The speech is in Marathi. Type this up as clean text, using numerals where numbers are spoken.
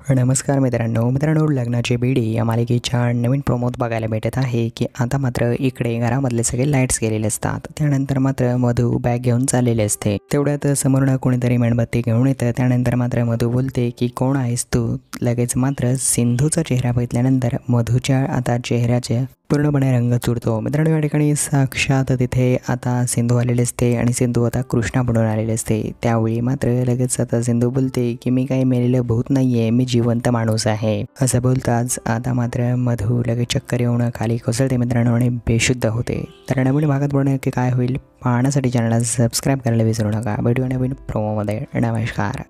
नमस्कार मित्रांनो, लग्नाची बेडी या मालिकेच्या नवीन प्रोमोत बघायला भेटत आहे की आता मात्र इकडे घरामधले सगळे लाईट्स गेलेले असतात। त्यानंतर मात्र मधू बॅग घेऊन चाललेले असते। तेवढ्यात समोरून कोणीतरी मेणबत्ती घेऊन येतं। त्यानंतर मात्र मधू बोलते की कोण आहेस तू। लगेच मात्र सिंधूचा चेहरा बघितल्यानंतर मधूच्या आता चेहऱ्याचे पूर्णपणे रंग चुरतो। मित्रांनो, या ठिकाणी साक्षात तिथे आता सिंधू आलेले असते आणि सिंधू आता कृष्णा बनून आलेले असते। त्यावेळी मात्र लगेच आता सिंधू बोलते की मी काही मेलेलं भूत नाहीये, मी जिवंत माणूस आहे। असं बोलताच आता मात्र मधू लगेच चक्कर येऊन खाली कोसळते मित्रांनो आणि बेशुद्ध होते। तर नवीन भागात बघणं नक्की काय होईल पाहण्यासाठी चॅनलला सबस्क्राईब करायला विसरू नका। भेटूया नवीन प्रोमोमध्ये। नमस्कार।